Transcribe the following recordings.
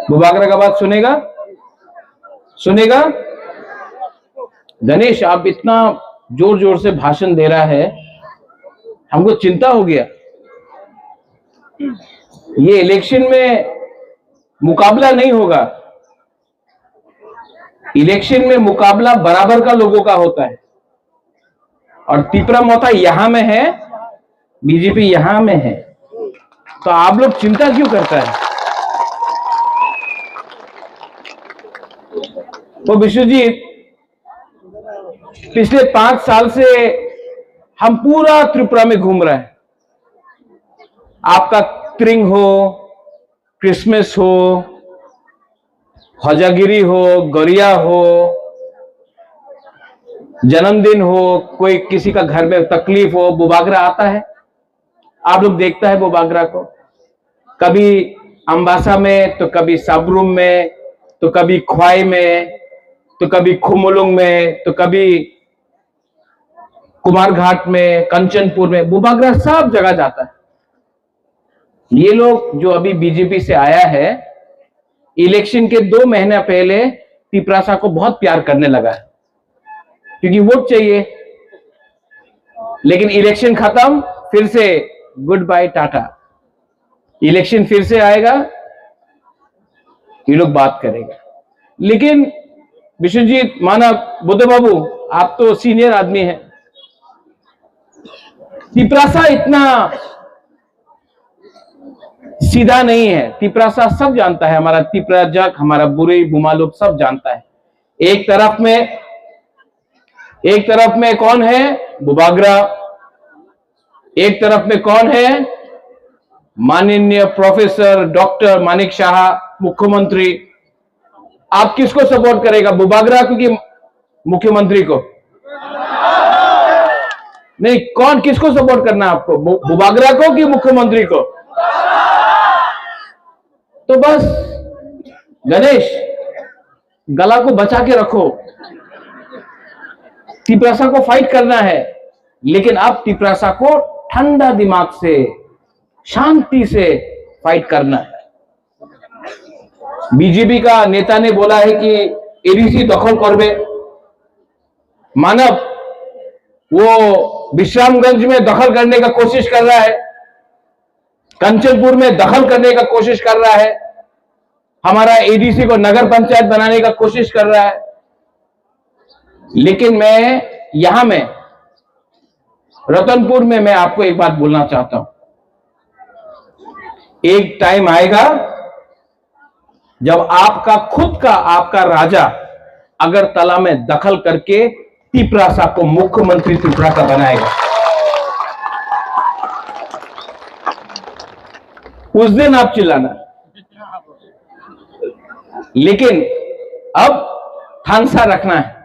बुबागरा का बात सुनेगा सुनेगा। गणेश आप इतना जोर जोर से भाषण दे रहा है, हमको चिंता हो गया। ये इलेक्शन में मुकाबला नहीं होगा, इलेक्शन में मुकाबला बराबर का लोगों का होता है। और तिपरा मोता यहां में है, बीजेपी यहां में है, तो आप लोग चिंता क्यों करता है? तो विश्वजीत, पिछले 5 साल से हम पूरा त्रिपुरा में घूम रहे हैं। आपका त्रिंग हो, क्रिसमस हो, हजागिरी हो, गरिया हो, जन्मदिन हो, कोई किसी का घर में तकलीफ हो, बुबागरा आता है। आप लोग देखता है बुबागरा को, कभी अम्बासा में, तो कभी साबरूम में, तो कभी ख्वाई में, तो कभी खुमुलुंग में, तो कभी कुमार घाट में, कंचनपुर में, बुबागरा सब जगह जाता है। ये लोग जो अभी बीजेपी से आया है, इलेक्शन के 2 महीने पहले तिपरासा को बहुत प्यार करने लगा है, क्योंकि वोट चाहिए। लेकिन इलेक्शन खत्म, फिर से गुड बाय टाटा। इलेक्शन फिर से आएगा, ये लोग बात करेगा। लेकिन विश्वजीत, माना बुद्ध बाबू, आप तो सीनियर आदमी हैं, तिपरासा इतना सीधा नहीं है। तिपरासा सब जानता है, हमारा तिपरा जग, हमारा बुरी बुमा लोग सब जानता है। एक तरफ में कौन है? बुबागरा। एक तरफ में कौन है? माननीय प्रोफेसर डॉक्टर मानिक शाह, मुख्यमंत्री। आप किसको सपोर्ट करेगा, बुबागरा को कि मुख्यमंत्री को? नहीं, कौन, किसको सपोर्ट करना है आपको, बुबागरा को कि मुख्यमंत्री को? तो बस गणेश, गला को बचा के रखो। तिपरासा को फाइट करना है, लेकिन आप तिपरासा को ठंडा दिमाग से, शांति से फाइट करना है। बीजेपी का नेता ने बोला है कि एडीसी दखल करबे। मानव वो विश्रामगंज में दखल करने का कोशिश कर रहा है, कंचनपुर में दखल करने का कोशिश कर रहा है, हमारा एडीसी को नगर पंचायत बनाने का कोशिश कर रहा है। लेकिन मैं यहां में रतनपुर में मैं आपको एक बात बोलना चाहता हूं। एक टाइम आएगा जब आपका खुद का, आपका राजा अगरतला में दखल करके तिपरासा को मुख्यमंत्री त्रिपुरा का बनाएगा। उस दिन आप चिल्लाना। लेकिन अब थानसा रखना है,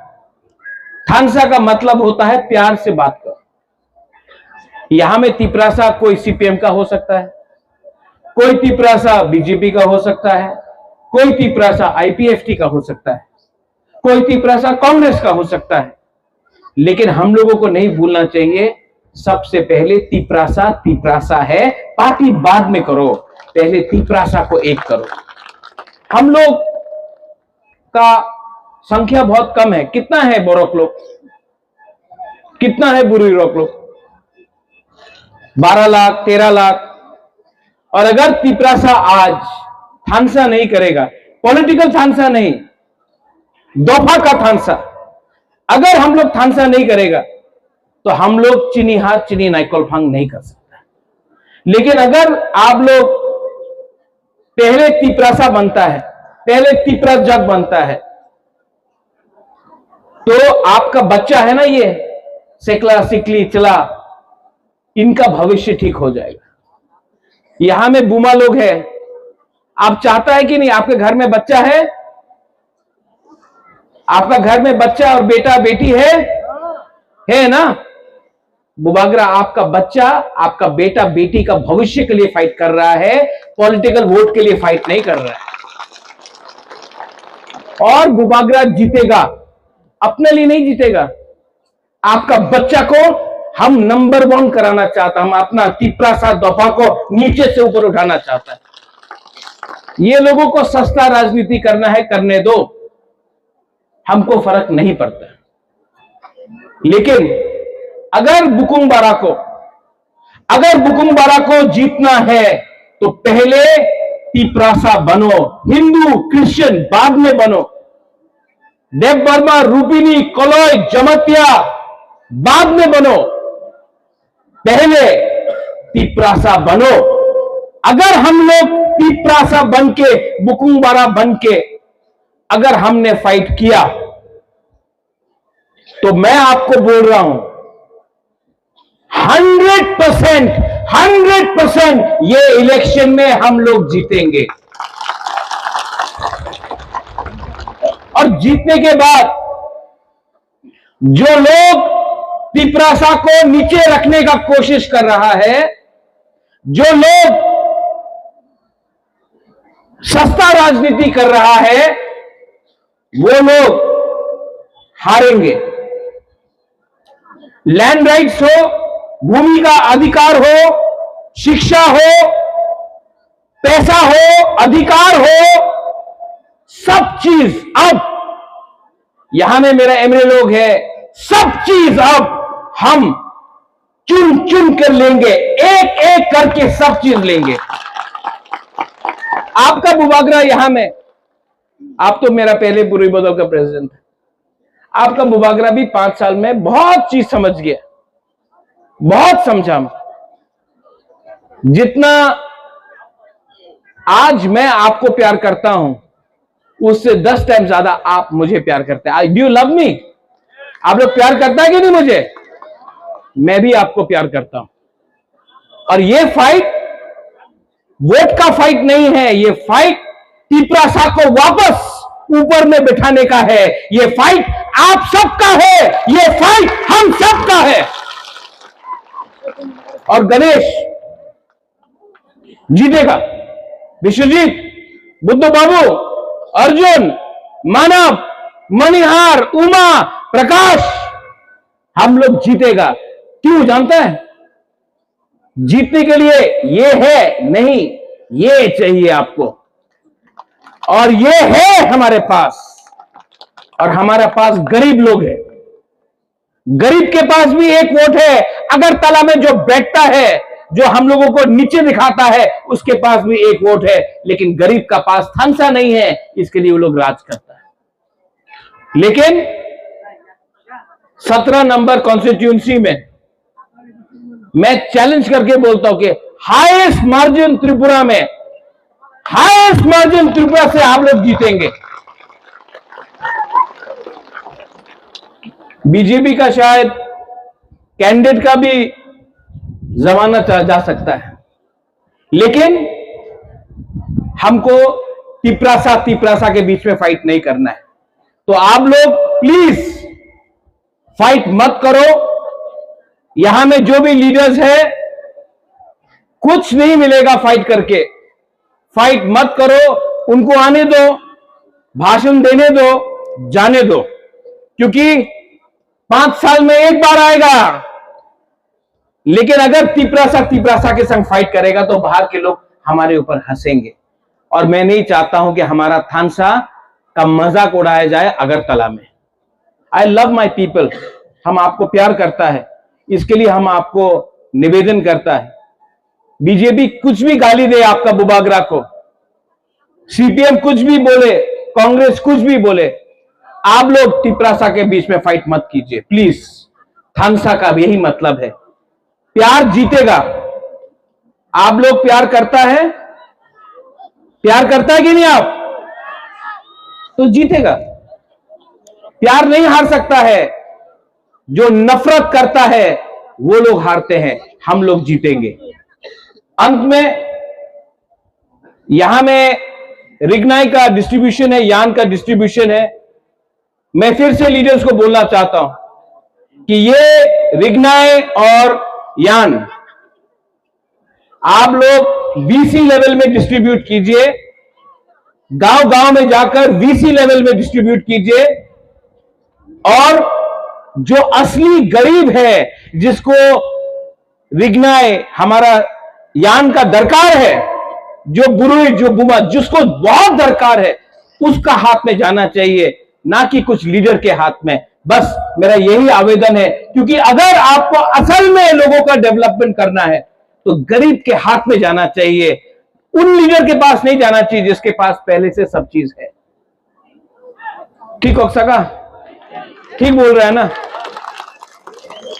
थानसा का मतलब होता है प्यार से बात करो। यहां में तिपरासा कोई सीपीएम का हो सकता है, कोई तिपरासा बीजेपी का हो सकता है, कोई तिपरासा आईपीएफटी का हो सकता है, कोई तिपरासा कांग्रेस का हो सकता है। लेकिन हम लोगों को नहीं भूलना चाहिए, सबसे पहले तिपरासा तिपरासा है, पार्टी बाद में करो, पहले तिपरासा को एक करो। हम लोग का संख्या बहुत कम है। कितना है बोरोक लोग, कितना है बुरी रोक लोग? 12 लाख 13 लाख। और अगर तिपरासा आज थानसा नहीं करेगा, पॉलिटिकल थानसा नहीं, दोफा का थानसा, अगर हम लोग थानसा नहीं करेगा तो हम लोग चीनी हाथ चीनी नाइकोलफांग नहीं कर सकता। लेकिन अगर आप लोग पहले तिपरासा बनता है, पहले तिपरा जग बनता है, तो आपका बच्चा है ना, ये सेकला सिकली चला, इनका भविष्य ठीक हो जाएगा। यहां में बुमा लोग हैं, आप चाहता है कि नहीं आपके घर में बच्चा है, आपका घर में बच्चा और बेटा बेटी है ना? बुबागरा आपका बच्चा, आपका बेटा बेटी का भविष्य के लिए फाइट कर रहा है, पॉलिटिकल वोट के लिए फाइट नहीं कर रहा है। और बुबागरा जीतेगा, अपने लिए नहीं जीतेगा, आपका बच्चा को हम नंबर 1 कराना चाहता, हम अपना तिपरासा दफा को नीचे से ऊपर उठाना चाहता है। ये लोगों को सस्ता राजनीति करना है, करने दो, हमको फर्क नहीं पड़ता। लेकिन अगर बुकुंग बारा को जीतना है तो पहले तिपरासा बनो, हिंदू क्रिश्चियन बाद में बनो, देव वर्मा रूपिनी कलय जमतिया बाद में बनो, पहले तिपरासा बनो। अगर हम लोग तिपरासा बनके, बुकुंग बारा बनके अगर हमने फाइट किया तो मैं आपको बोल रहा हूं 100% ये इलेक्शन में हम लोग जीतेंगे। और जीतने के बाद जो लोग तिपरासा को नीचे रखने का कोशिश कर रहा है, जो लोग सस्ता राजनीति कर रहा है, वो लोग हारेंगे। लैंड राइट्स हो, भूमि का अधिकार हो, शिक्षा हो, पैसा हो, अधिकार हो, सब चीज अब यहां में मेरा एमएलए लोग है, सब चीज अब हम चुन चुन कर लेंगे, एक एक करके सब चीज लेंगे। आपका बुबागरा यहां में, आप तो मेरा पहले बुरी बदल का प्रेसिडेंट है, आपका बुबागरा भी 5 साल में बहुत चीज समझ गया, बहुत समझा। जितना आज मैं आपको प्यार करता हूं, उससे 10 टाइम ज्यादा आप मुझे प्यार करते हैं। Do you love me? आप लोग प्यार करता है कि नहीं मुझे? मैं भी आपको प्यार करता हूं। और ये फाइट वोट का फाइट नहीं है, ये फाइट तिपरासा को वापस ऊपर में बिठाने का है। ये फाइट आप सबका है, ये फाइट हम सबका है। और गणेश जीतेगा, विश्वजीत, बुद्ध बाबू, अर्जुन, मानव, मणिहार, उमा, प्रकाश, हम लोग जीतेगा। क्यों जानता है? जीतने के लिए ये है नहीं, ये चाहिए आपको, और ये है हमारे पास। और हमारे पास गरीब लोग हैं, गरीब के पास भी एक वोट है। अगरतला में जो बैठता है, जो हम लोगों को नीचे दिखाता है, उसके पास भी एक वोट है। लेकिन गरीब का पास थानसा नहीं है, इसके लिए वो लोग राज करता है। लेकिन 17 नंबर कॉन्स्टिट्यूंसी में मैं चैलेंज करके बोलता हूं कि हाईएस्ट मार्जिन त्रिपुरा में, हाईएस्ट मार्जिन त्रिपुरा से आप लोग जीतेंगे। बीजेपी का शायद कैंडिडेट का भी जमाना जा सकता है, लेकिन हमको तिपरासा के बीच में फाइट नहीं करना है। तो आप लोग प्लीज फाइट मत करो। यहां में जो भी लीडर्स है, कुछ नहीं मिलेगा फाइट करके। फाइट मत करो, उनको आने दो, भाषण देने दो, जाने दो, क्योंकि 5 साल में एक बार आएगा। लेकिन अगर तिपरासा के संग फाइट करेगा तो बाहर के लोग हमारे ऊपर हंसेंगे, और मैं नहीं चाहता हूं कि हमारा थानसा का मजाक उड़ाया जाए अगरतला में। आई लव माई पीपल, हम आपको प्यार करता है, इसके लिए हम आपको निवेदन करता है। बीजेपी कुछ भी गाली दे आपका बुबागरा को, सीपीएम कुछ भी बोले, कांग्रेस कुछ भी बोले, आप लोग तिपरासा के बीच में फाइट मत कीजिए प्लीज। थानसा का भी यही मतलब है, प्यार जीतेगा। आप लोग प्यार करता है कि नहीं आप, तो जीतेगा। प्यार नहीं हार सकता है, जो नफरत करता है वो लोग हारते हैं, हम लोग जीतेंगे। अंत में यहां में रिग्नाई का डिस्ट्रीब्यूशन है, यान का डिस्ट्रीब्यूशन है। मैं फिर से लीडर्स को बोलना चाहता हूं कि ये रिग्नाई और यान आप लोग वीसी लेवल में डिस्ट्रीब्यूट कीजिए, गांव गांव में जाकर वीसी लेवल में डिस्ट्रीब्यूट कीजिए, और जो असली गरीब है, जिसको रिग्नाई हमारा यान का दरकार है, जो बुरुई जो बुमा जिसको बहुत दरकार है, उसका हाथ में जाना चाहिए, ना कि कुछ लीडर के हाथ में। बस मेरा यही आवेदन है, क्योंकि अगर आपको असल में लोगों का डेवलपमेंट करना है तो गरीब के हाथ में जाना चाहिए, उन लीडर के पास नहीं जाना चाहिए जिसके पास पहले से सब चीज है। ठीक हो सका? ठीक बोल रहा है ना?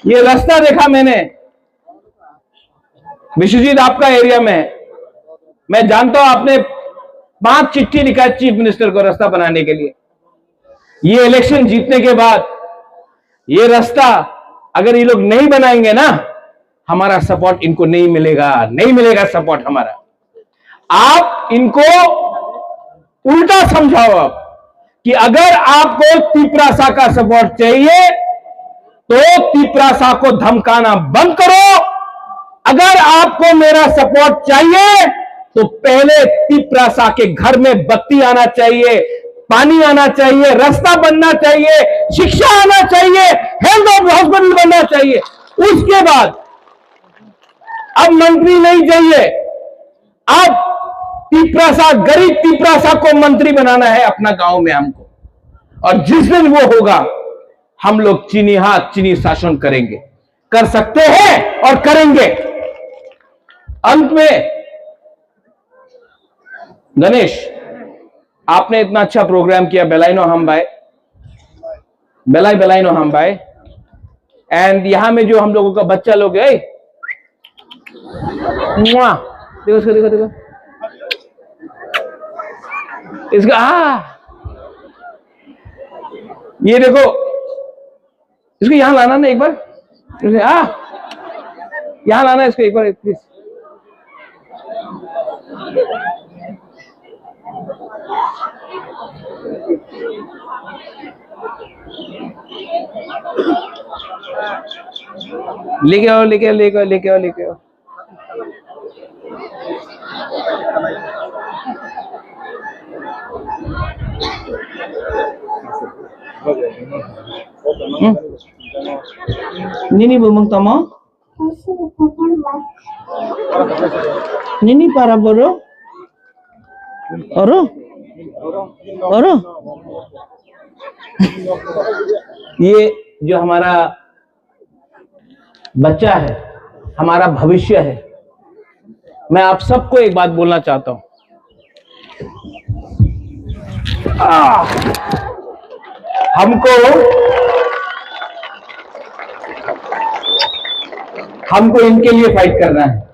ये रास्ता देखा मैंने विश्वजीत आपका एरिया में, मैं जानता हूं आपने 5 चिट्ठी लिखा है चीफ मिनिस्टर को रास्ता बनाने के लिए। ये इलेक्शन जीतने के बाद ये रास्ता अगर ये लोग नहीं बनाएंगे ना, हमारा सपोर्ट इनको नहीं मिलेगा सपोर्ट हमारा। आप इनको उल्टा समझाओ आप कि अगर आपको तिपरासा का सपोर्ट चाहिए तो तिपरासा को धमकाना बंद करो। अगर आपको मेरा सपोर्ट चाहिए तो पहले तिपरासा के घर में बत्ती आना चाहिए, पानी आना चाहिए, रास्ता बनना चाहिए, शिक्षा आना चाहिए, हेल्थ हॉस्पिटल बनना चाहिए। उसके बाद अब मंत्री नहीं चाहिए, अब तिपरासा, गरीब तिपरासा को मंत्री बनाना है अपना गांव में हमको। और जिस दिन वो होगा हम लोग चीनी हाथ चीनी शासन करेंगे, कर सकते हैं और करेंगे। अंत में गणेश, आपने इतना अच्छा प्रोग्राम किया, बेलाइनो हम भाई, बेलाइनो हम भाई। एंड यहां में जो हम लोगों का बच्चा लोग है, देखो इसको, देखो इसका, ये देखो इसको यहां लाना ना एक बार, यहां लाना इसको एक बार प्लीज। लेके आओ। Nini bumang tamo? Nini para boro? Oro? ये जो हमारा बच्चा है, हमारा भविष्य है। मैं आप सबको एक बात बोलना चाहता हूं, हमको इनके लिए फाइट करना है,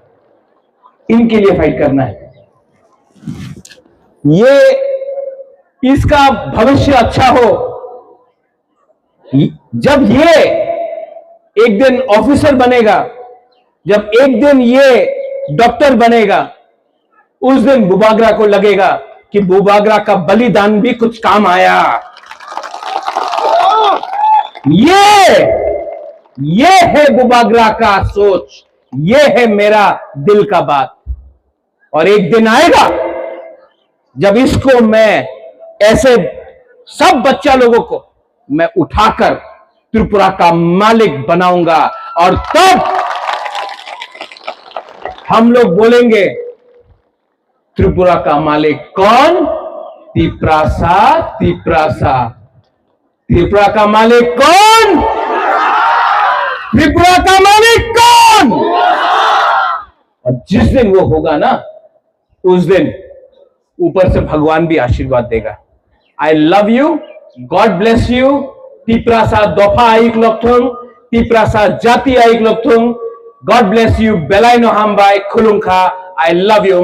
इनके लिए फाइट करना है। ये इसका भविष्य अच्छा हो। जब ये एक दिन ऑफिसर बनेगा, जब एक दिन ये डॉक्टर बनेगा, उस दिन बुबागरा को लगेगा कि बुबागरा का बलिदान भी कुछ काम आया। ये है बुबागरा का सोच, ये है मेरा दिल का बात। और एक दिन आएगा जब इसको मैं ऐसे सब बच्चा लोगों को मैं उठाकर त्रिपुरा का मालिक बनाऊंगा, और तब हम लोग बोलेंगे त्रिपुरा का मालिक कौन? तिप्रासा, तिप्रासा। त्रिपुरा का मालिक कौन? त्रिपुरा का मालिक कौन? और जिस दिन वो होगा ना, उस दिन ऊपर से भगवान भी आशीर्वाद देगा। I love you, God bless you. Tiprasa दोफा आइक लोकथुंग, तिप्रासा जाति आइक लोकथुंग। गॉड ब्लेस यू, बेलाइनो हामबाई खुलुंखा। I love you.